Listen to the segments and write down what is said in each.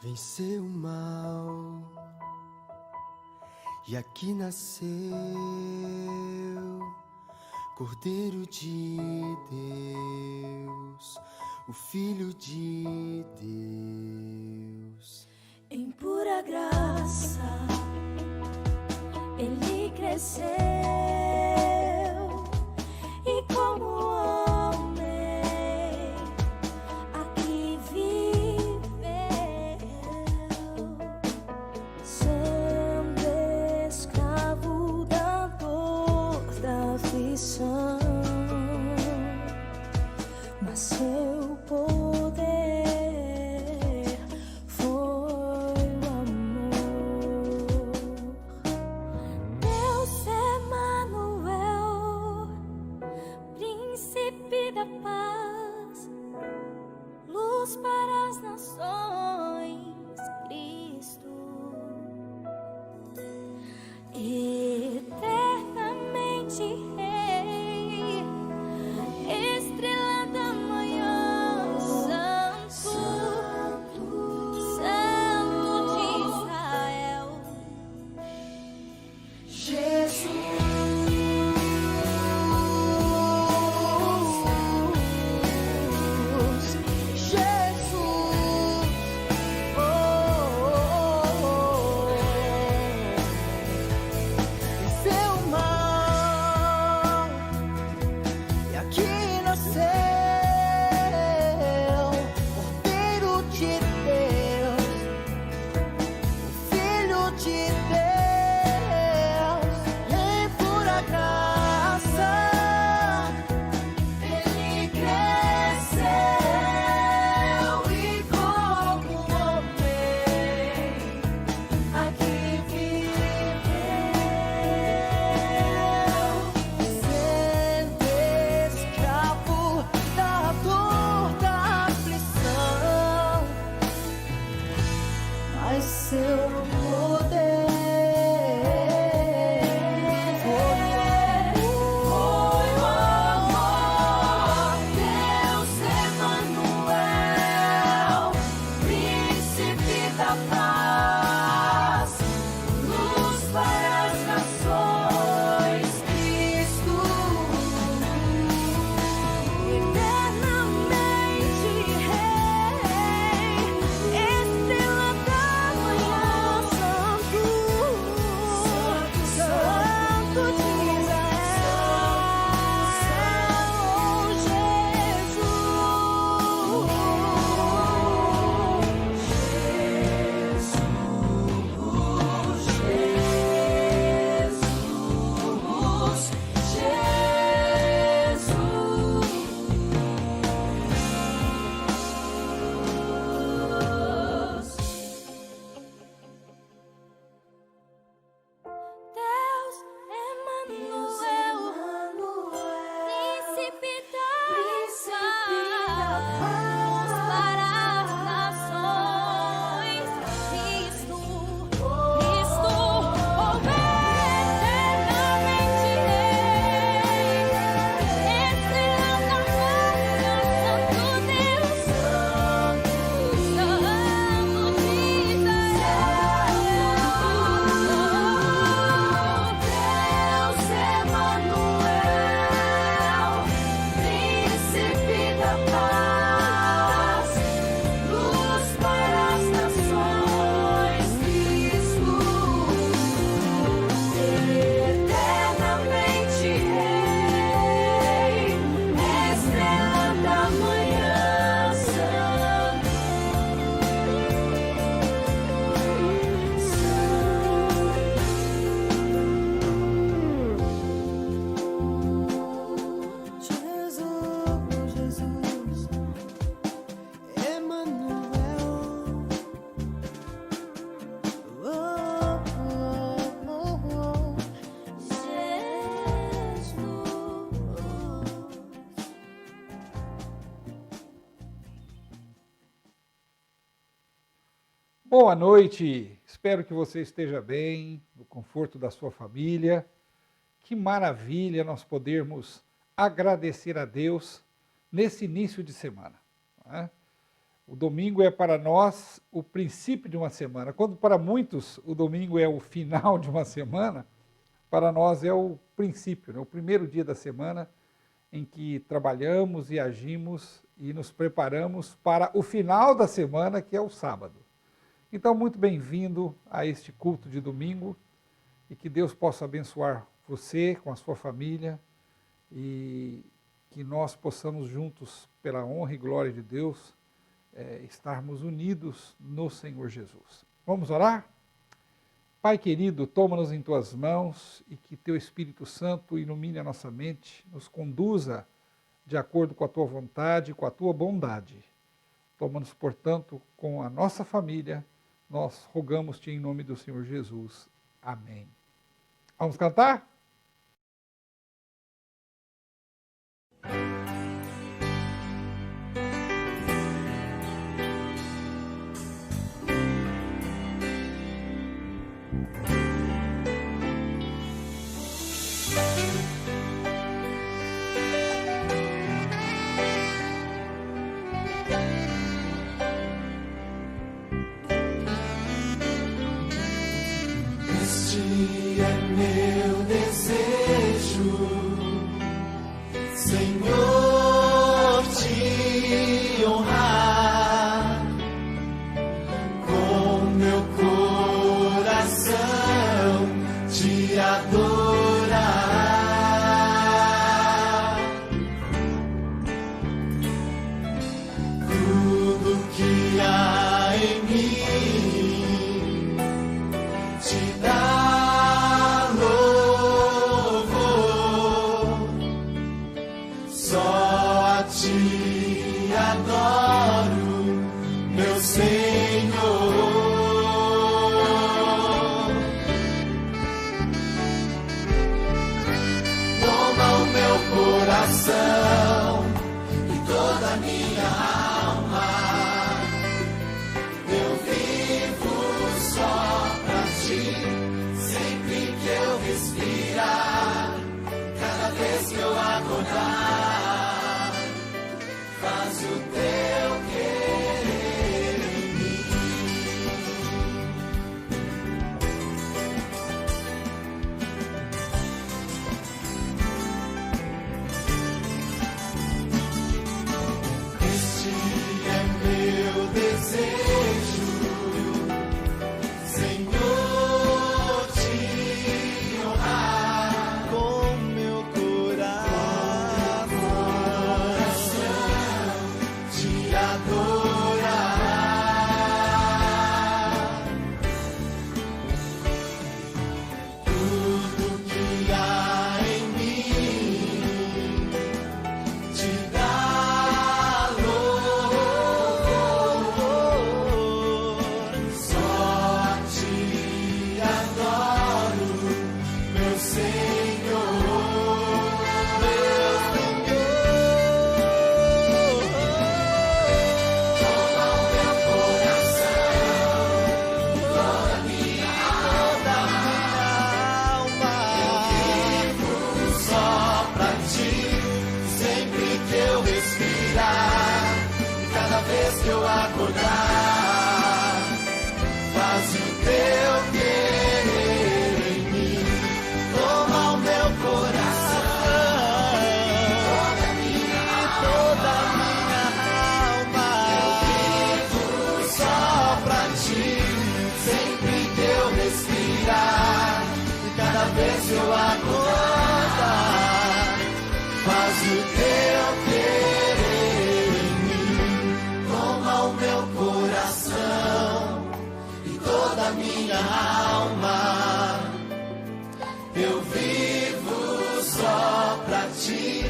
venceu o mal e aqui nasceu Cordeiro de Deus, o Filho de Deus. Em pura graça ele cresceu e como homem aqui viveu, sendo escravo da dor, da aflição, mas seu poder foi o amor. Deus Emanuel, príncipe da paz, luz para as nações, Cristo, eternamente Rei, estrela da manhã, Santo, Santo de Israel, Venceu o mal e aqui nasceu Cordeiro de Deus, o Filho de Deus. Em pura graça ele cresceu e como homem aqui viveu, sendo escravo da dor, da aflição, mas seu poder foi o amor. Deus Emanuel, príncipe da paz, luz para as nações, Cristo, eternamente Rei, estrela da manhã, Santo, Santo de Deus Emanuel, príncipe da paz, para as nações, Cristo, eternamente Rei, estrela da manhã, Santo Deus, Santo de Deus Emanuel, príncipe da paz, luz para as nações, Cristo, eternamente Rei, estrela da manhã, Jesus, Emanuel, Boa noite, espero que você esteja bem, no conforto da sua família. Que maravilha nós podermos agradecer a Deus nesse início de semana, não é? O domingo é para nós o princípio de uma semana. Quando para muitos o domingo é o final de uma semana, para nós é o princípio, né? O primeiro dia da semana em que trabalhamos e agimos e nos preparamos para o final da semana, que é o sábado. Então, muito bem-vindo a este culto de domingo e que Deus possa abençoar você com a sua família e que nós possamos juntos, pela honra e glória de Deus, estarmos unidos no Senhor Jesus. Vamos orar? Pai querido, toma-nos em tuas mãos e que teu Espírito Santo ilumine a nossa mente, nos conduza de acordo com a tua vontade e com a tua bondade. Toma-nos, portanto, com a nossa família, nós rogamos-te em nome do Senhor Jesus. Amém. Vamos cantar? Este é meu desejo, Senhor, te honrar com meu coração, te adorar. Tudo que há em mim te dá louvor, só a ti adoro, meu Senhor. Toma o meu coração e toda a minha alma, eu vivo só pra ti, sempre que eu respirar, cada vez que eu acordar, faz o teu querer em mim. Este é meu desejo, Senhor, te honrar com meu coração, te adorar. Tudo que há em mim te dá louvor, só a ti adoro, meu Senhor, meu Senhor. Toma o meu coração, toda a minha alma, eu vivo só pra ti, sempre que eu respirar, e cada vez que eu acordar, faz o teu querer em mim. Toma o meu coração, toda a minha alma, eu vivo só pra ti, sempre que eu respirar, e cada vez que eu acordar, faz o teu querer em mim. Toma o meu coração e toda a minha alma, eu vivo só pra ti,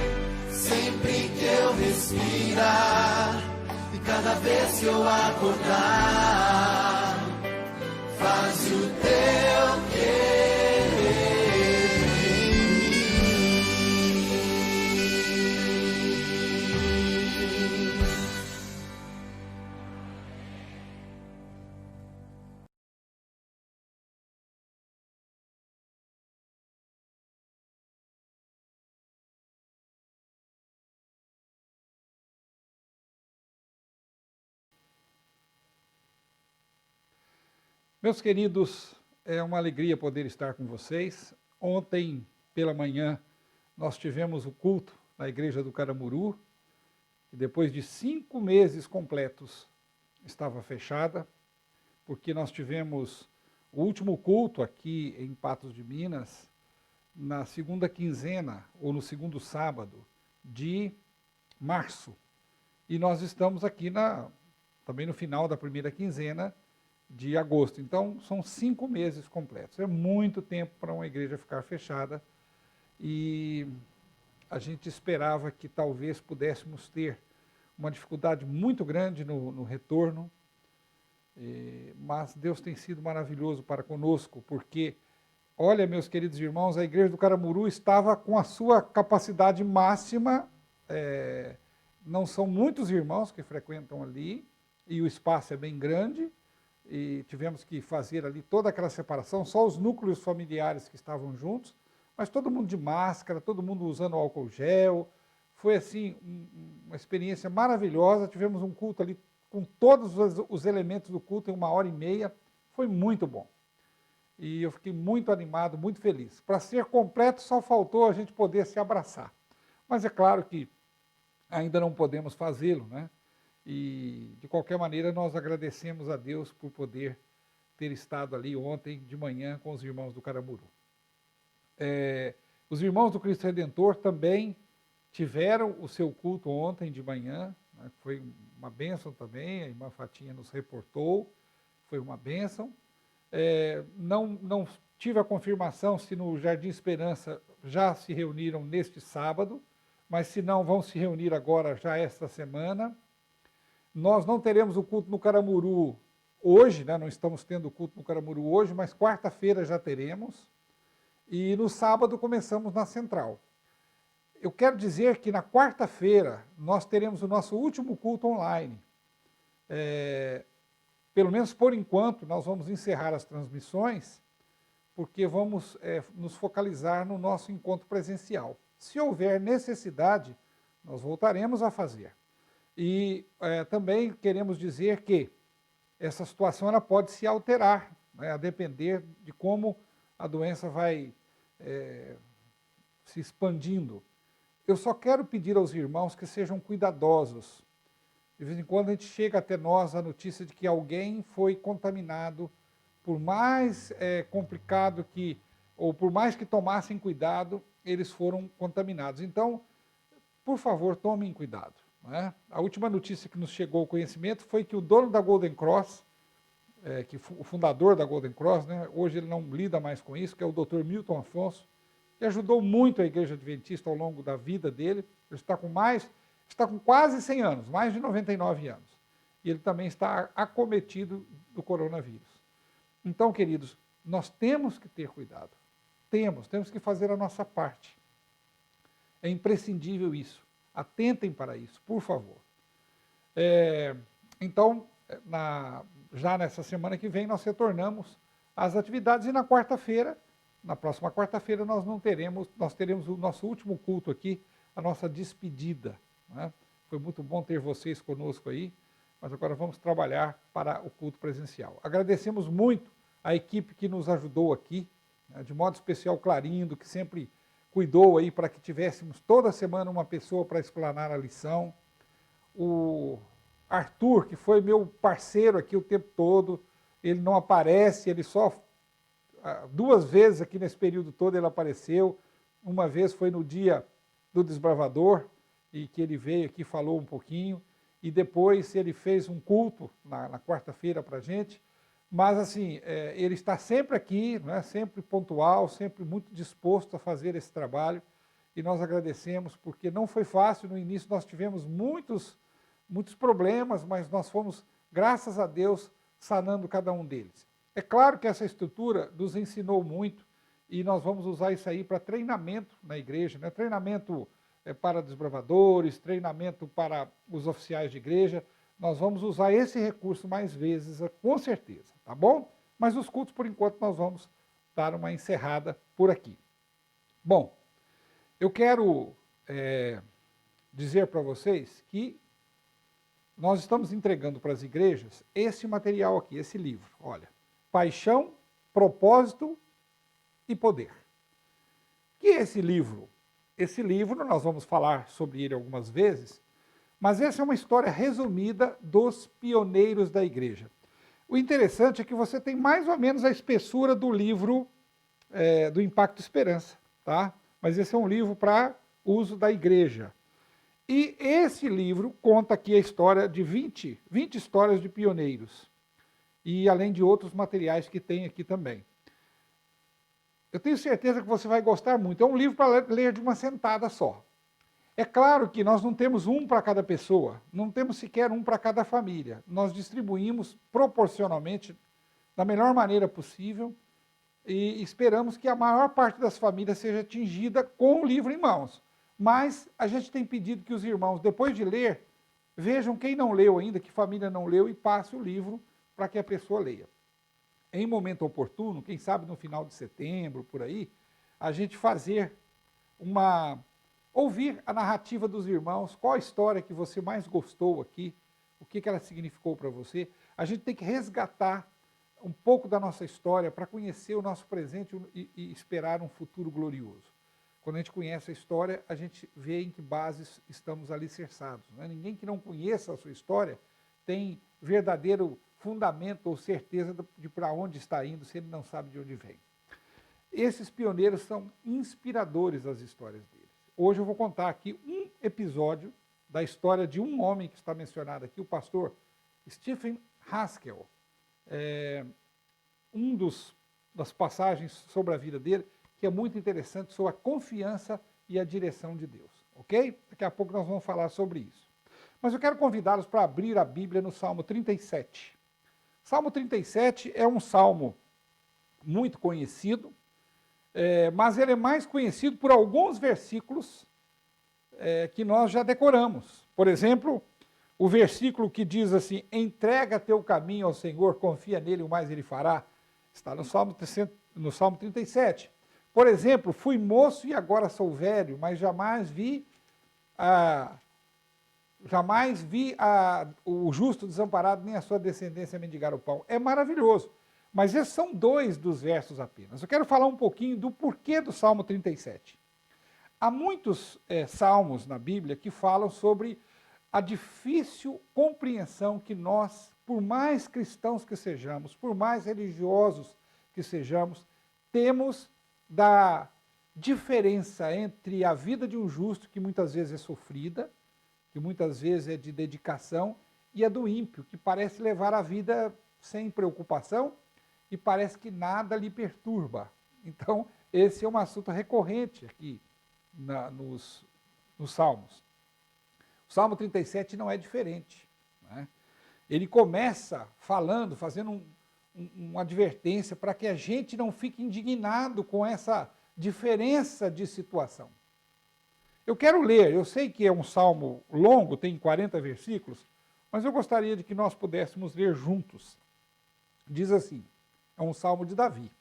sempre que eu respirar, e cada vez que eu acordar, faz o teu querer em mim. Meus queridos, é uma alegria poder estar com vocês. Ontem, pela manhã, nós tivemos o culto na igreja do Caramuru, e depois de 5 meses completos estava fechada, porque nós tivemos o último culto aqui em Patos de Minas, na segunda quinzena, ou no segundo sábado de março. E nós estamos aqui também no final da primeira quinzena de agosto. Então, são 5 meses completos. É muito tempo para uma igreja ficar fechada. E a gente esperava que talvez pudéssemos ter uma dificuldade muito grande no retorno. Mas Deus tem sido maravilhoso para conosco, porque, olha, meus queridos irmãos, a igreja do Caramuru estava com a sua capacidade máxima. Não são muitos irmãos que frequentam ali, e o espaço é bem grande, e tivemos que fazer ali toda aquela separação, só os núcleos familiares que estavam juntos, mas todo mundo de máscara, todo mundo usando álcool gel. Foi assim uma experiência maravilhosa. Tivemos um culto ali com todos os elementos do culto em 1h30, foi muito bom. E eu fiquei muito animado, muito feliz. Para ser completo, só faltou a gente poder se abraçar. Mas é claro que ainda não podemos fazê-lo, né? E, de qualquer maneira, nós agradecemos a Deus por poder ter estado ali ontem de manhã com os irmãos do Caramuru. Os irmãos do Cristo Redentor também tiveram o seu culto ontem de manhã, né? Foi uma bênção também, a irmã Fatinha nos reportou, foi uma bênção. Não tive a confirmação se no Jardim Esperança já se reuniram neste sábado, mas se não, vão se reunir agora já esta semana. Nós não teremos o culto no Caramuru hoje, né? Não estamos tendo o culto no Caramuru hoje, mas quarta-feira já teremos. E no sábado começamos na Central. Eu quero dizer que na quarta-feira nós teremos o nosso último culto online. Pelo menos por enquanto, nós vamos encerrar as transmissões, porque vamos nos focalizar no nosso encontro presencial. Se houver necessidade, nós voltaremos a fazer. E também queremos dizer que essa situação ela pode se alterar, né, a depender de como a doença vai se expandindo. Eu só quero pedir aos irmãos que sejam cuidadosos. De vez em quando a gente chega até nós a notícia de que alguém foi contaminado, por mais complicado ou por mais que tomassem cuidado, eles foram contaminados. Então, por favor, tomem cuidado. Não é? A última notícia que nos chegou ao conhecimento foi que o dono da Golden Cross, o fundador da Golden Cross, né, hoje ele não lida mais com isso, que é o Dr. Milton Afonso, que ajudou muito a Igreja Adventista ao longo da vida dele. Ele está com quase 100 anos, mais de 99 anos. E ele também está acometido do coronavírus. Então, queridos, nós temos que ter cuidado. Temos que fazer a nossa parte. É imprescindível isso. Atentem para isso, por favor. Então, já nessa semana que vem, nós retornamos às atividades, e na próxima quarta-feira, nós teremos o nosso último culto aqui, a nossa despedida. Né? Foi muito bom ter vocês conosco aí, mas agora vamos trabalhar para o culto presencial. Agradecemos muito a equipe que nos ajudou aqui, né, de modo especial Clarindo, que sempre cuidou aí para que tivéssemos toda semana uma pessoa para explanar a lição. O Arthur, que foi meu parceiro aqui o tempo todo, ele não aparece, ele só 2 vezes aqui nesse período todo ele apareceu. Uma vez foi no dia do Desbravador, e que ele veio aqui e falou um pouquinho, e depois ele fez um culto na quarta-feira para a gente. Mas assim, ele está sempre aqui, né, sempre pontual, sempre muito disposto a fazer esse trabalho, e nós agradecemos, porque não foi fácil. No início nós tivemos muitos problemas, mas nós fomos, graças a Deus, sanando cada um deles. É claro que essa estrutura nos ensinou muito, e nós vamos usar isso aí para treinamento na igreja, né? Treinamento para desbravadores, treinamento para os oficiais de igreja. Nós vamos usar esse recurso mais vezes, com certeza, tá bom? Mas os cultos, por enquanto, nós vamos dar uma encerrada por aqui. Bom, eu quero dizer para vocês que nós estamos entregando para as igrejas esse material aqui, esse livro. Olha, paixão, propósito e poder. O que é esse livro? Esse livro, nós vamos falar sobre ele algumas vezes, mas essa é uma história resumida dos pioneiros da igreja. O interessante é que você tem mais ou menos a espessura do livro do Impacto Esperança, tá? Mas esse é um livro para uso da igreja. E esse livro conta aqui a história de 20 histórias de pioneiros, e além de outros materiais que tem aqui também. Eu tenho certeza que você vai gostar muito. É um livro para ler de uma sentada só. É claro que nós não temos um para cada pessoa, não temos sequer um para cada família. Nós distribuímos proporcionalmente, da melhor maneira possível, e esperamos que a maior parte das famílias seja atingida com o livro em mãos. Mas a gente tem pedido que os irmãos, depois de ler, vejam quem não leu ainda, que família não leu, e passe o livro para que a pessoa leia. Em momento oportuno, quem sabe no final de setembro, por aí, a gente ouvir a narrativa dos irmãos, qual a história que você mais gostou aqui, o que ela significou para você. A gente tem que resgatar um pouco da nossa história para conhecer o nosso presente e esperar um futuro glorioso. Quando a gente conhece a história, a gente vê em que bases estamos alicerçados. Né? Ninguém que não conheça a sua história tem verdadeiro fundamento ou certeza de para onde está indo, se ele não sabe de onde vem. Esses pioneiros são inspiradores das histórias deles. Hoje eu vou contar aqui um episódio da história de um homem que está mencionado aqui, o pastor Stephen Haskell. Das passagens sobre a vida dele, que é muito interessante, sobre a confiança e a direção de Deus. Ok? Daqui a pouco nós vamos falar sobre isso. Mas eu quero convidá-los para abrir a Bíblia no Salmo 37. Salmo 37 é um salmo muito conhecido, mas ele é mais conhecido por alguns versículos que nós já decoramos. Por exemplo, o versículo que diz assim: entrega teu caminho ao Senhor, confia nele, o mais ele fará, está no Salmo 37. Por exemplo, fui moço e agora sou velho, mas jamais vi o justo desamparado, nem a sua descendência mendigar o pão. É maravilhoso. Mas esses são 2 dos versos apenas. Eu quero falar um pouquinho do porquê do Salmo 37. Há muitos salmos na Bíblia que falam sobre a difícil compreensão que nós, por mais cristãos que sejamos, por mais religiosos que sejamos, temos da diferença entre a vida de um justo, que muitas vezes é sofrida, que muitas vezes é de dedicação, e a do ímpio, que parece levar a vida sem preocupação e parece que nada lhe perturba. Então, esse é um assunto recorrente aqui nos Salmos. O Salmo 37 não é diferente. Né? Ele começa fazendo uma advertência para que a gente não fique indignado com essa diferença de situação. Eu quero ler, eu sei que é um salmo longo, tem 40 versículos, mas eu gostaria de que nós pudéssemos ler juntos. Diz assim, é um salmo de Davi.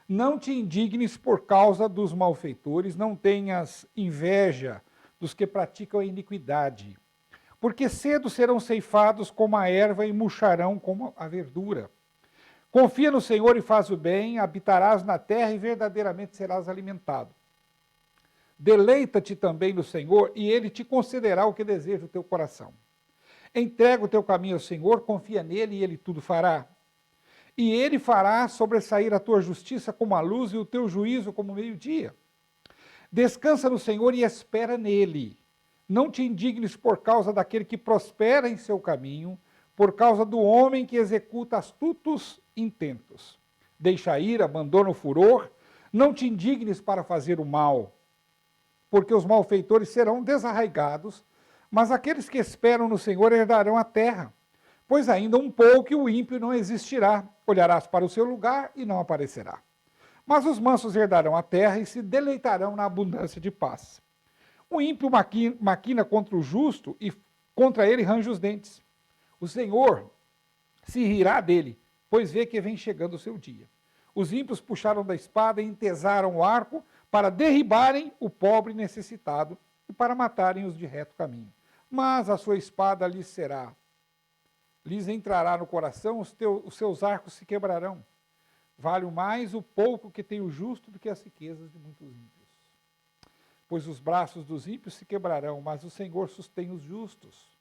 Não te indignes por causa dos malfeitores, não tenhas inveja dos que praticam a iniquidade, porque cedo serão ceifados como a erva e murcharão como a verdura. Confia no Senhor e faz o bem, habitarás na terra e verdadeiramente serás alimentado. Deleita-te também no Senhor e ele te concederá o que deseja o teu coração. Entrega o teu caminho ao Senhor, confia nele e ele tudo fará. E ele fará sobressair a tua justiça como a luz e o teu juízo como o meio-dia. Descansa no Senhor e espera nele. Não te indignes por causa daquele que prospera em seu caminho, por causa do homem que executa astutos intentos. Deixa a ira, abandona o furor, não te indignes para fazer o mal, porque os malfeitores serão desarraigados, mas aqueles que esperam no Senhor herdarão a terra. Pois ainda um pouco e o ímpio não existirá, olharás para o seu lugar e não aparecerá. Mas os mansos herdarão a terra e se deleitarão na abundância de paz. O ímpio maquina contra o justo e contra ele range os dentes. O Senhor se rirá dele, pois vê que vem chegando o seu dia. Os ímpios puxaram da espada e entesaram o arco para derribarem o pobre necessitado e para matarem os de reto caminho. Mas a sua espada lhes entrará no coração, os seus arcos se quebrarão. Vale mais o pouco que tem o justo do que as riquezas de muitos ímpios. Pois os braços dos ímpios se quebrarão, mas o Senhor sustém os justos.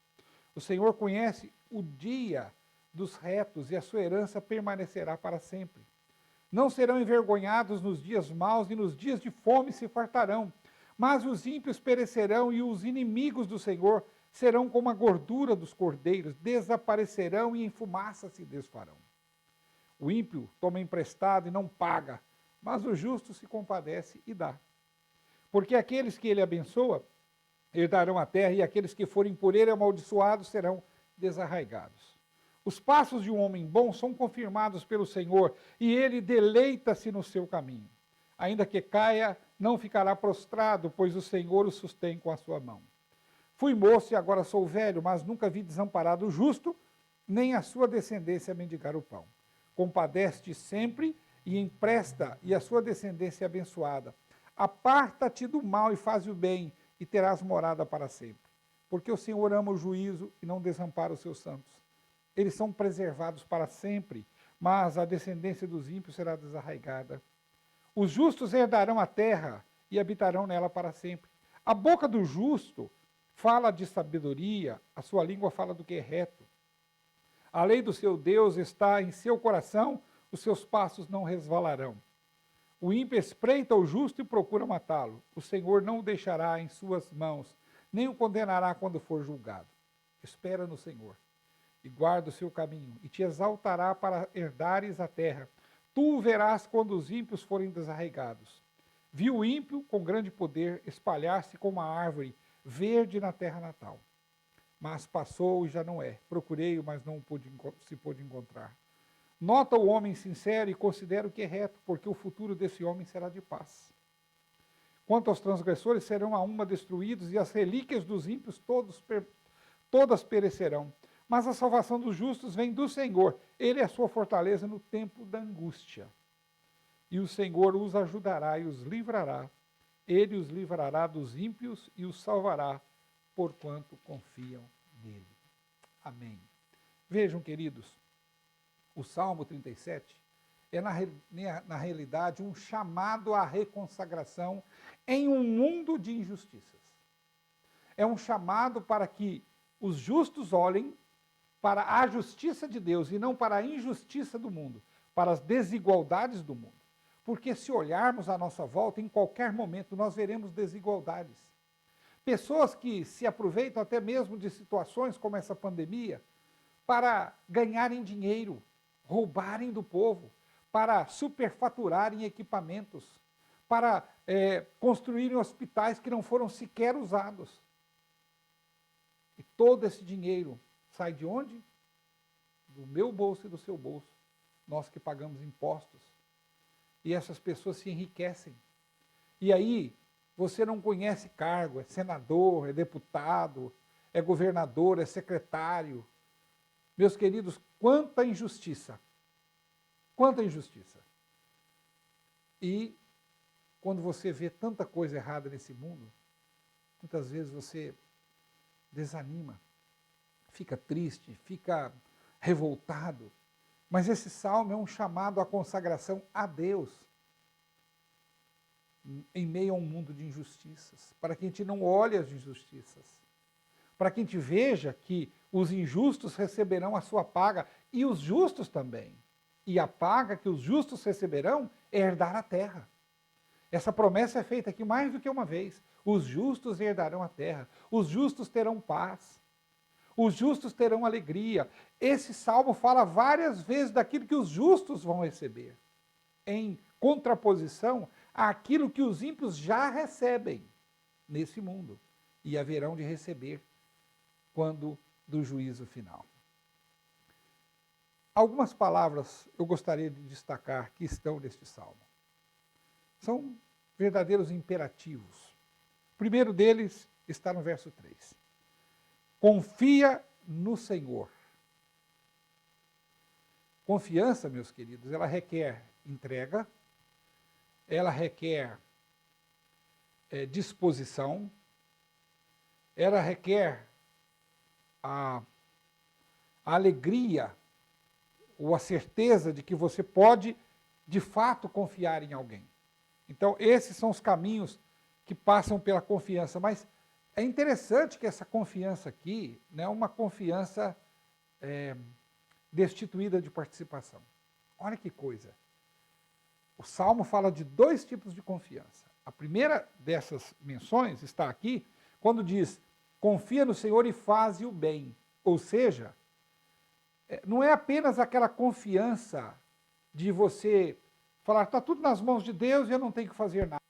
O Senhor conhece o dia dos retos e a sua herança permanecerá para sempre. Não serão envergonhados nos dias maus e nos dias de fome se fartarão. Mas os ímpios perecerão e os inimigos do Senhor serão como a gordura dos cordeiros, desaparecerão e em fumaça se desfarão. O ímpio toma emprestado e não paga, mas o justo se compadece e dá. Porque aqueles que ele abençoa herdarão a terra, e aqueles que forem por ele amaldiçoados serão desarraigados. Os passos de um homem bom são confirmados pelo Senhor, e ele deleita-se no seu caminho. Ainda que caia, não ficará prostrado, pois o Senhor o sustém com a sua mão. Fui moço e agora sou velho, mas nunca vi desamparado o justo, nem a sua descendência mendigar o pão. Compadece-te sempre e empresta, e a sua descendência é abençoada. Aparta-te do mal e faz o bem, e terás morada para sempre. Porque o Senhor ama o juízo e não desampara os seus santos. Eles são preservados para sempre, mas a descendência dos ímpios será desarraigada. Os justos herdarão a terra e habitarão nela para sempre. A boca do justo fala de sabedoria, a sua língua fala do que é reto. A lei do seu Deus está em seu coração, os seus passos não resvalarão. O ímpio espreita o justo e procura matá-lo. O Senhor não o deixará em suas mãos, nem o condenará quando for julgado. Espera no Senhor e guarda o seu caminho, e te exaltará para herdares a terra. Tu o verás quando os ímpios forem desarraigados. Viu o ímpio com grande poder espalhar-se como uma árvore verde na terra natal. Mas passou e já não é. Procurei-o, mas não se pôde encontrar. Nota o homem sincero e considera o que é reto, porque o futuro desse homem será de paz. Quanto aos transgressores, serão a uma destruídos, e as relíquias dos ímpios todas perecerão. Mas a salvação dos justos vem do Senhor. Ele é a sua fortaleza no tempo da angústia. E o Senhor os ajudará e os livrará. Ele os livrará dos ímpios e os salvará, porquanto confiam nele. Amém. Vejam, queridos, o Salmo 37 é, na realidade, um chamado à reconsagração em um mundo de injustiças. É um chamado para que os justos olhem para a justiça de Deus e não para a injustiça do mundo, para as desigualdades do mundo. Porque se olharmos à nossa volta, em qualquer momento nós veremos desigualdades. Pessoas que se aproveitam até mesmo de situações como essa pandemia para ganharem dinheiro, roubarem do povo, para superfaturarem equipamentos, para construírem hospitais que não foram sequer usados. E todo esse dinheiro sai de onde? Do meu bolso e do seu bolso. Nós que pagamos impostos. E essas pessoas se enriquecem. E aí, você não conhece cargo, é senador, é deputado, é governador, é secretário. Meus queridos, quanta injustiça. Quanta injustiça. E quando você vê tanta coisa errada nesse mundo, muitas vezes você desanima, fica triste, fica revoltado. Mas esse salmo é um chamado à consagração a Deus em meio a um mundo de injustiças, para que a gente não olhe as injustiças, para que a gente veja que os injustos receberão a sua paga e os justos também. E a paga que os justos receberão é herdar a terra. Essa promessa é feita aqui mais do que uma vez. Os justos herdarão a terra, os justos terão paz. Os justos terão alegria. Esse salmo fala várias vezes daquilo que os justos vão receber, em contraposição àquilo que os ímpios já recebem nesse mundo e haverão de receber quando do juízo final. Algumas palavras eu gostaria de destacar que estão neste salmo. São verdadeiros imperativos. O primeiro deles está no verso 3. Confia no Senhor. Confiança, meus queridos, ela requer entrega, ela requer disposição, ela requer a alegria ou a certeza de que você pode de fato confiar em alguém. Então, esses são os caminhos que passam pela confiança. Mas é interessante que essa confiança aqui não é uma confiança destituída de participação. Olha que coisa. O Salmo fala de dois tipos de confiança. A primeira dessas menções está aqui, quando diz, confia no Senhor e faze o bem. Ou seja, não é apenas aquela confiança de você falar, está tudo nas mãos de Deus e eu não tenho que fazer nada.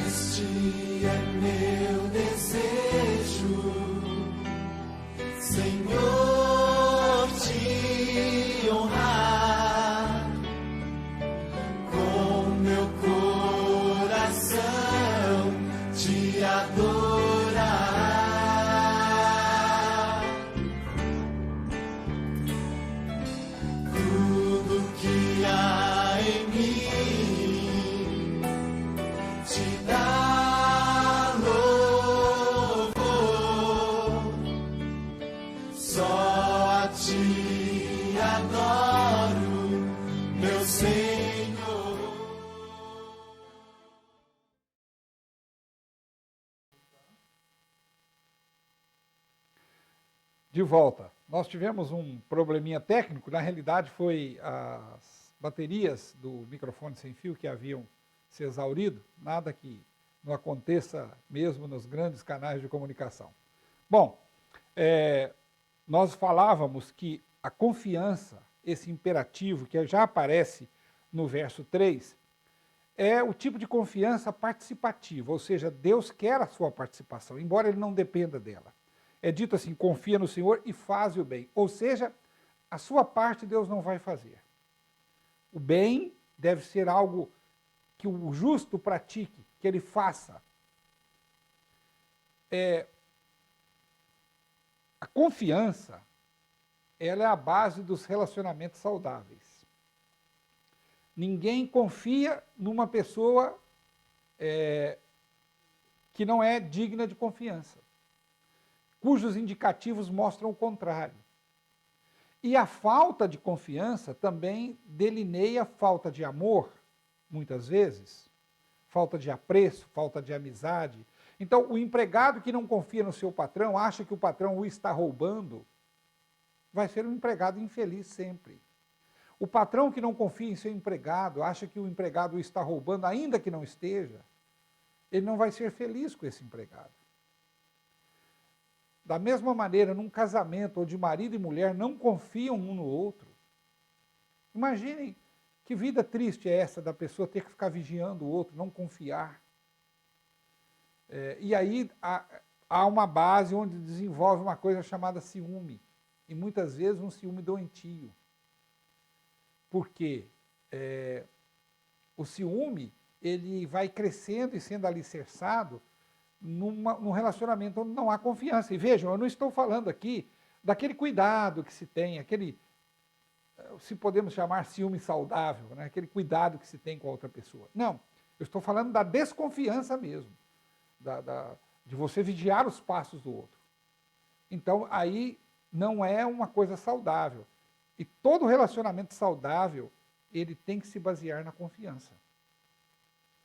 Este é meu desejo, Senhor, te honrar com meu coração, te adorar. Tudo que há em mim te dá louvor, só a ti adoro, meu Senhor. De volta. Nós tivemos um probleminha técnico, na realidade foi as baterias do microfone sem fio que haviam se exaurido, nada que não aconteça mesmo nos grandes canais de comunicação. Bom, nós falávamos que a confiança, esse imperativo que já aparece no verso 3, é o tipo de confiança participativa, ou seja, Deus quer a sua participação, embora ele não dependa dela. É dito assim, confia no Senhor e faz o bem. Ou seja, a sua parte Deus não vai fazer. O bem deve ser algo que o justo pratique, que ele faça. A confiança, ela é a base dos relacionamentos saudáveis. Ninguém confia numa pessoa que não é digna de confiança, cujos indicativos mostram o contrário. E a falta de confiança também delineia falta de amor, muitas vezes, falta de apreço, falta de amizade. Então, o empregado que não confia no seu patrão, acha que o patrão o está roubando, vai ser um empregado infeliz sempre. O patrão que não confia em seu empregado, acha que o empregado o está roubando, ainda que não esteja, ele não vai ser feliz com esse empregado. Da mesma maneira, num casamento onde marido e mulher não confiam um no outro, imaginem que vida triste é essa da pessoa ter que ficar vigiando o outro, não confiar. E aí há uma base onde desenvolve uma coisa chamada ciúme, e muitas vezes um ciúme doentio. Porque o ciúme ele vai crescendo e sendo alicerçado num relacionamento onde não há confiança. E vejam, eu não estou falando aqui daquele cuidado que se tem, aquele, se podemos chamar ciúme saudável, né? Aquele cuidado que se tem com a outra pessoa. Não, eu estou falando da desconfiança mesmo, de você vigiar os passos do outro. Então, aí não é uma coisa saudável. E todo relacionamento saudável, ele tem que se basear na confiança.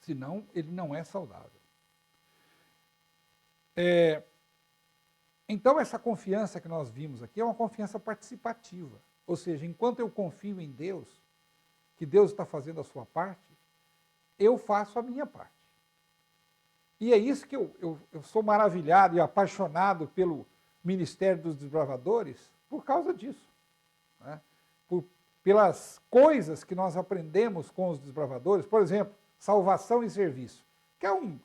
Senão, ele não é saudável. Então, essa confiança que nós vimos aqui é uma confiança participativa. Ou seja, enquanto eu confio em Deus, que Deus está fazendo a sua parte, eu faço a minha parte. E é isso que eu sou maravilhado e apaixonado pelo Ministério dos Desbravadores por causa disso. Né? Pelas coisas que nós aprendemos com os desbravadores, por exemplo, salvação e serviço. Quer um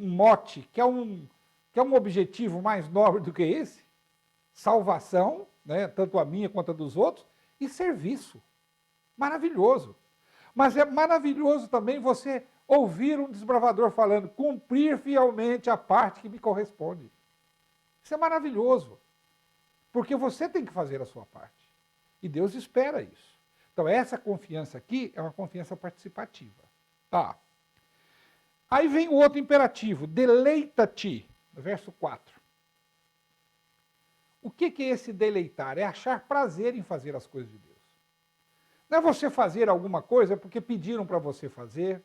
mote, quer um objetivo mais nobre do que esse? Salvação, né, tanto a minha quanto a dos outros, e serviço. Maravilhoso. Mas é maravilhoso também você ouvir um desbravador falando, cumprir fielmente a parte que me corresponde. Isso é maravilhoso. Porque você tem que fazer a sua parte. E Deus espera isso. Então, essa confiança aqui é uma confiança participativa. Tá. Aí vem o outro imperativo, deleita-te, no verso 4. O que é esse deleitar? É achar prazer em fazer as coisas de Deus. Não é você fazer alguma coisa porque pediram para você fazer,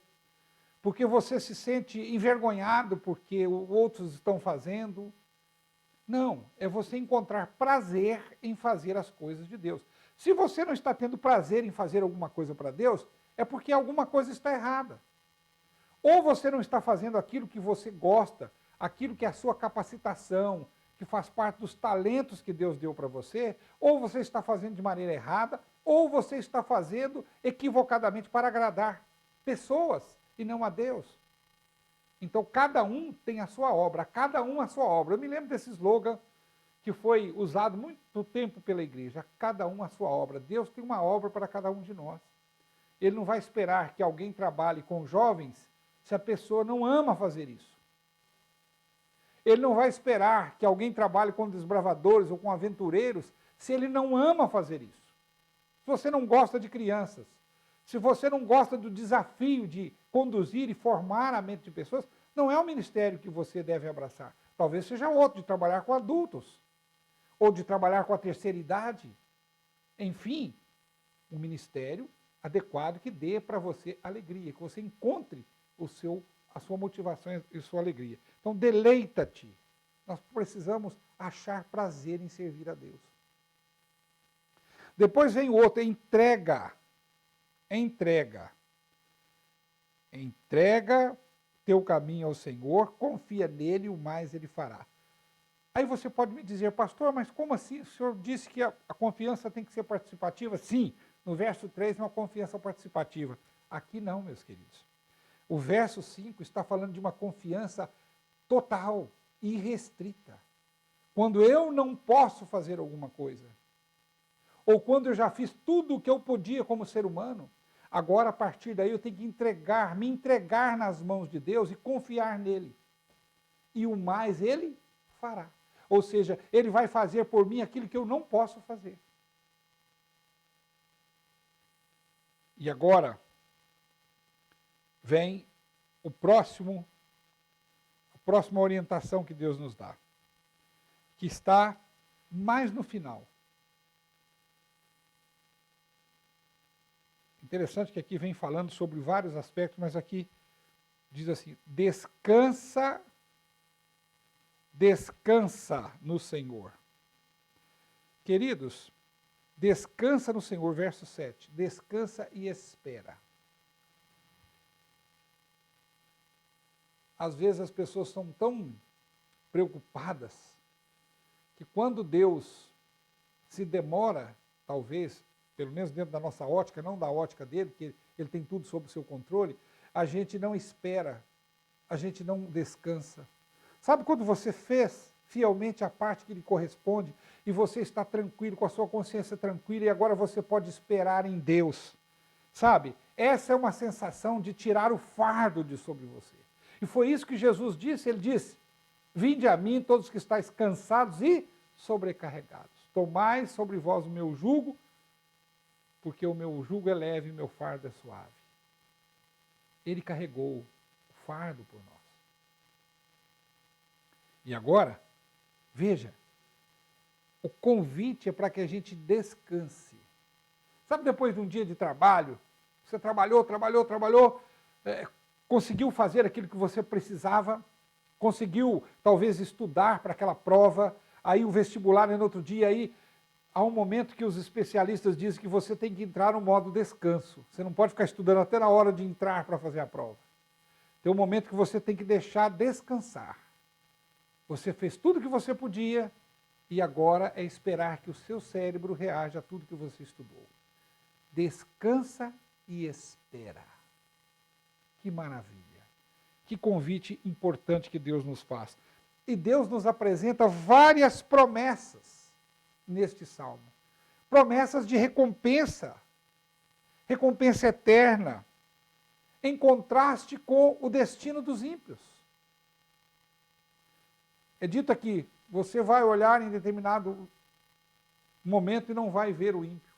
porque você se sente envergonhado porque outros estão fazendo. Não, é você encontrar prazer em fazer as coisas de Deus. Se você não está tendo prazer em fazer alguma coisa para Deus, é porque alguma coisa está errada. Ou você não está fazendo aquilo que você gosta, aquilo que é a sua capacitação, que faz parte dos talentos que Deus deu para você, ou você está fazendo de maneira errada, ou você está fazendo equivocadamente para agradar pessoas e não a Deus. Então, cada um tem a sua obra, cada um a sua obra. Eu me lembro desse slogan que foi usado muito tempo pela igreja, cada um a sua obra. Deus tem uma obra para cada um de nós. Ele não vai esperar que alguém trabalhe com jovens se a pessoa não ama fazer isso. Ele não vai esperar que alguém trabalhe com desbravadores ou com aventureiros se ele não ama fazer isso. Se você não gosta de crianças, se você não gosta do desafio de conduzir e formar a mente de pessoas, não é o ministério que você deve abraçar. Talvez seja outro, de trabalhar com adultos, ou de trabalhar com a terceira idade. Enfim, um ministério adequado que dê para você alegria, que você encontre a sua motivação e a sua alegria. Então, deleita-te. Nós precisamos achar prazer em servir a Deus. Depois vem o outro, entrega. Entrega. Entrega teu caminho ao Senhor, confia nele, o mais ele fará. Aí você pode me dizer, pastor, mas como assim? O senhor disse que a confiança tem que ser participativa? Sim, no verso 3 é uma confiança participativa. Aqui não, meus queridos. O verso 5 está falando de uma confiança total, irrestrita. Quando eu não posso fazer alguma coisa, ou quando eu já fiz tudo o que eu podia como ser humano, agora a partir daí eu tenho que me entregar nas mãos de Deus e confiar nele. E o mais ele fará. Ou seja, ele vai fazer por mim aquilo que eu não posso fazer. E agora vem a próxima orientação que Deus nos dá, que está mais no final. Interessante que aqui vem falando sobre vários aspectos, mas aqui diz assim, descansa no Senhor. Queridos, descansa no Senhor, verso 7, descansa e espera. Às vezes as pessoas são tão preocupadas que quando Deus se demora, talvez, pelo menos dentro da nossa ótica, não da ótica dele, porque ele tem tudo sob o seu controle, a gente não espera, a gente não descansa. Sabe quando você fez fielmente a parte que lhe corresponde e você está tranquilo, com a sua consciência tranquila e agora você pode esperar em Deus? Sabe? Essa é uma sensação de tirar o fardo de sobre você. E foi isso que Jesus disse, ele disse, vinde a mim todos que estáis cansados e sobrecarregados. Tomai sobre vós o meu jugo, porque o meu jugo é leve e o meu fardo é suave. Ele carregou o fardo por nós. E agora, veja, o convite é para que a gente descanse. Sabe, depois de um dia de trabalho, você trabalhou, conseguiu fazer aquilo que você precisava, conseguiu talvez estudar para aquela prova, aí o vestibular é no outro dia, aí há um momento que os especialistas dizem que você tem que entrar no modo descanso. Você não pode ficar estudando até na hora de entrar para fazer a prova. Tem um momento que você tem que deixar descansar. Você fez tudo o que você podia e agora é esperar que o seu cérebro reaja a tudo que você estudou. Descansa e espera. Que maravilha. Que convite importante que Deus nos faz. E Deus nos apresenta várias promessas neste salmo. Promessas de recompensa. Recompensa eterna. Em contraste com o destino dos ímpios. É dito aqui, você vai olhar em determinado momento e não vai ver o ímpio.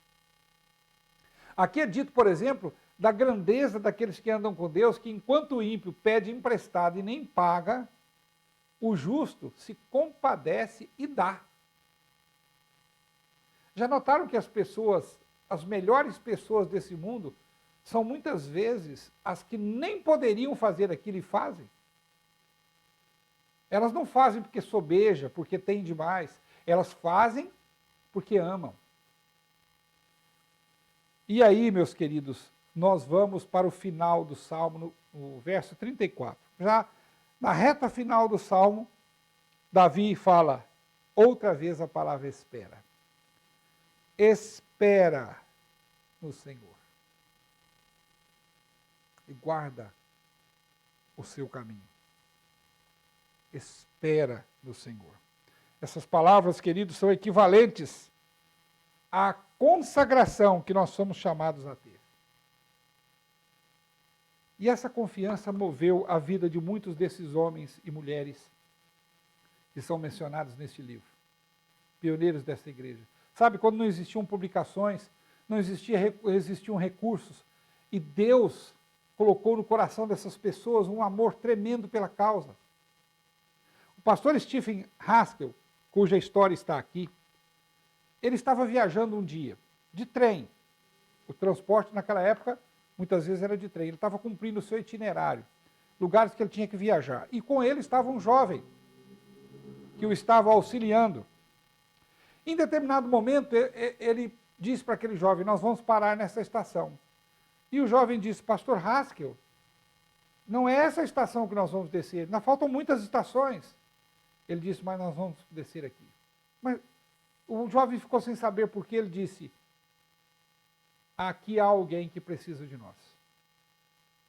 Aqui é dito, por exemplo, da grandeza daqueles que andam com Deus, que enquanto o ímpio pede emprestado e nem paga, o justo se compadece e dá. Já notaram que as pessoas, as melhores pessoas desse mundo, são muitas vezes as que nem poderiam fazer aquilo e fazem? Elas não fazem porque sobeja, porque tem demais. Elas fazem porque amam. E aí, meus queridos, nós vamos para o final do Salmo, no verso 34. Já na reta final do Salmo, Davi fala outra vez a palavra espera. Espera no Senhor. E guarda o seu caminho. Espera no Senhor. Essas palavras, queridos, são equivalentes à consagração que nós somos chamados a ter. E essa confiança moveu a vida de muitos desses homens e mulheres que são mencionados neste livro, pioneiros dessa igreja. Sabe, quando não existiam publicações, não existiam recursos, e Deus colocou no coração dessas pessoas um amor tremendo pela causa. O pastor Stephen Haskell, cuja história está aqui, ele estava viajando um dia, de trem. O transporte naquela época, muitas vezes era de trem. Ele estava cumprindo o seu itinerário, lugares que ele tinha que viajar. E com ele estava um jovem, que o estava auxiliando. Em determinado momento, ele disse para aquele jovem, nós vamos parar nessa estação. E o jovem disse, pastor Haskell, não é essa estação que nós vamos descer, ainda faltam muitas estações. Ele disse, mas nós vamos descer aqui. Mas o jovem ficou sem saber porque ele disse, aqui há alguém que precisa de nós.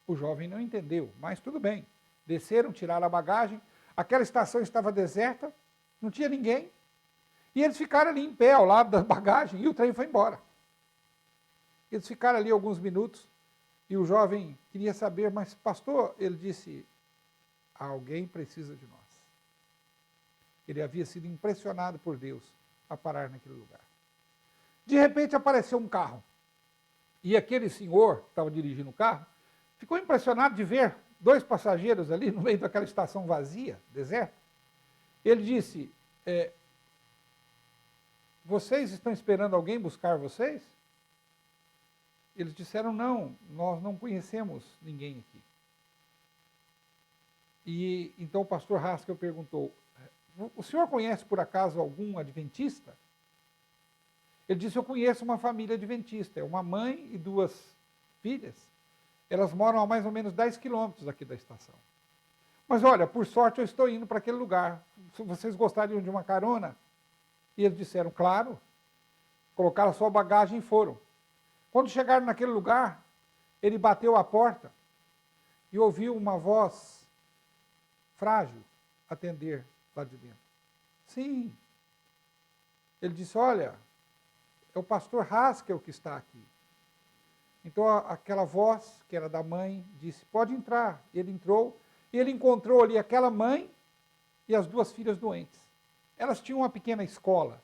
O jovem não entendeu, mas tudo bem. Desceram, tiraram a bagagem, aquela estação estava deserta, não tinha ninguém. E eles ficaram ali em pé ao lado da bagagem e o trem foi embora. Eles ficaram ali alguns minutos e o jovem queria saber, mas pastor, ele disse, alguém precisa de nós. Ele havia sido impressionado por Deus a parar naquele lugar. De repente apareceu um carro. E aquele senhor que estava dirigindo o carro ficou impressionado de ver dois passageiros ali no meio daquela estação vazia, deserta. Ele disse, vocês estão esperando alguém buscar vocês? Eles disseram, não, nós não conhecemos ninguém aqui. E então o pastor Haskell perguntou, o senhor conhece por acaso algum adventista? Ele disse, eu conheço uma família adventista, é uma mãe e duas filhas. Elas moram a mais ou menos 10 quilômetros aqui da estação. Mas olha, por sorte eu estou indo para aquele lugar. Se vocês gostariam de uma carona? E eles disseram, claro. Colocaram a sua bagagem e foram. Quando chegaram naquele lugar, ele bateu a porta e ouviu uma voz frágil atender lá de dentro. Sim. Ele disse, olha, é o pastor Haskell que está aqui. Então aquela voz, que era da mãe, disse, pode entrar. Ele entrou e ele encontrou ali aquela mãe e as duas filhas doentes. Elas tinham uma pequena escola.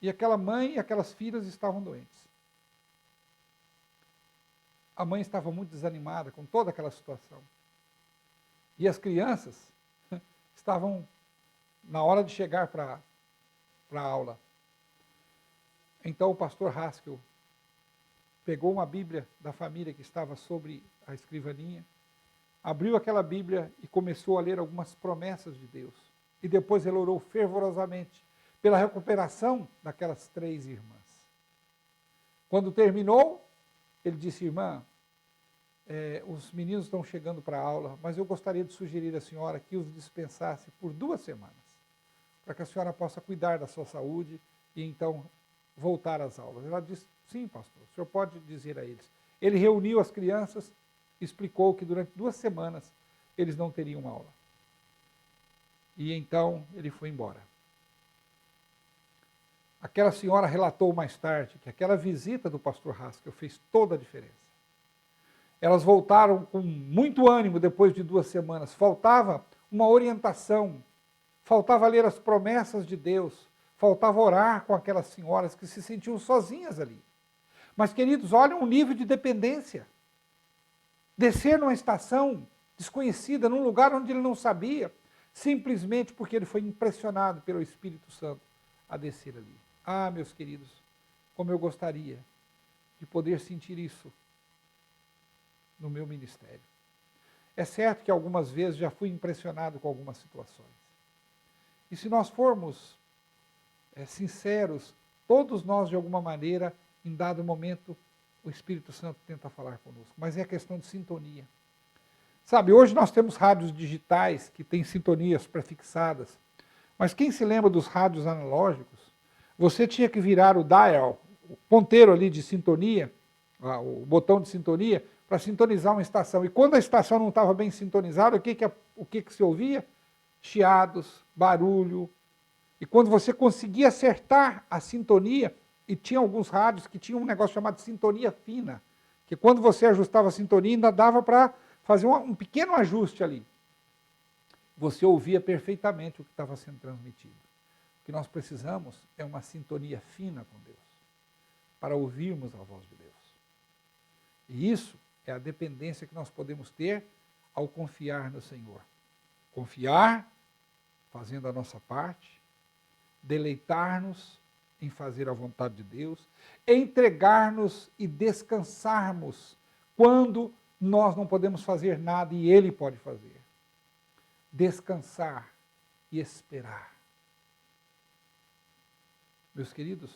E aquela mãe e aquelas filhas estavam doentes. A mãe estava muito desanimada com toda aquela situação. E as crianças estavam na hora de chegar para a aula. Então o pastor Haskell pegou uma Bíblia da família que estava sobre a escrivaninha, abriu aquela Bíblia e começou a ler algumas promessas de Deus. E depois ele orou fervorosamente pela recuperação daquelas 3 irmãs. Quando terminou, ele disse: irmã, os meninos estão chegando para a aula, mas eu gostaria de sugerir à senhora que os dispensasse por 2 semanas, para que a senhora possa cuidar da sua saúde e então voltar às aulas. Ela disse: sim, pastor, o senhor pode dizer a eles. Ele reuniu as crianças, explicou que durante 2 semanas eles não teriam aula. E então ele foi embora. Aquela senhora relatou mais tarde que aquela visita do pastor Haskell fez toda a diferença. Elas voltaram com muito ânimo depois de 2 semanas. Faltava uma orientação, faltava ler as promessas de Deus, faltava orar com aquelas senhoras que se sentiam sozinhas ali. Mas, queridos, olhem o nível de dependência. Descer numa estação desconhecida, num lugar onde ele não sabia, simplesmente porque ele foi impressionado pelo Espírito Santo a descer ali. Ah, meus queridos, como eu gostaria de poder sentir isso no meu ministério. É certo que algumas vezes já fui impressionado com algumas situações. E se nós formos sinceros, todos nós, de alguma maneira, em dado momento, o Espírito Santo tenta falar conosco. Mas é questão de sintonia. Sabe, hoje nós temos rádios digitais que têm sintonias prefixadas. Mas quem se lembra dos rádios analógicos? Você tinha que virar o dial, o ponteiro ali de sintonia, o botão de sintonia, para sintonizar uma estação. E quando a estação não estava bem sintonizada, o que se ouvia? Chiados, barulho. E quando você conseguia acertar a sintonia, e tinha alguns rádios que tinham um negócio chamado sintonia fina, que quando você ajustava a sintonia, ainda dava para fazer um pequeno ajuste ali. Você ouvia perfeitamente o que estava sendo transmitido. O que nós precisamos é uma sintonia fina com Deus, para ouvirmos a voz de Deus. E isso é a dependência que nós podemos ter ao confiar no Senhor. Confiar, fazendo a nossa parte, deleitar-nos em fazer a vontade de Deus, entregar-nos e descansarmos quando nós não podemos fazer nada e Ele pode fazer. Descansar e esperar. Meus queridos,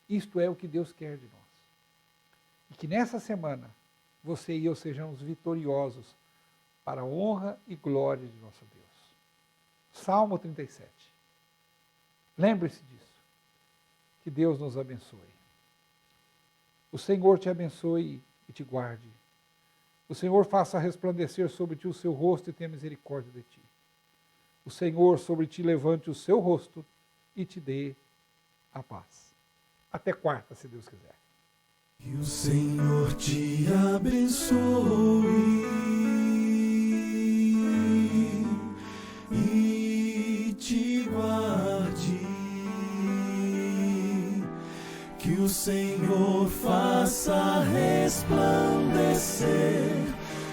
isto é o que Deus quer de nós. E que nessa semana, você e eu sejamos vitoriosos para a honra e glória de nosso Deus. Salmo 37. Lembre-se disso. Que Deus nos abençoe. O Senhor te abençoe e te guarde. O Senhor faça resplandecer sobre ti o seu rosto e tenha misericórdia de ti. O Senhor sobre ti levante o seu rosto e te dê a paz. Até quarta, se Deus quiser. Que o Senhor te abençoe e te guarde. Que o Senhor faça resplandecer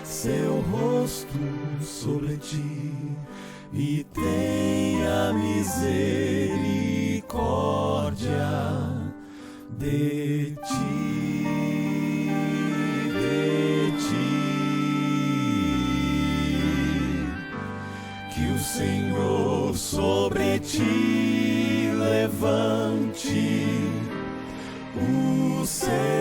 seu rosto sobre ti e tenha misericórdia de ti, que o Senhor sobre ti levante o seu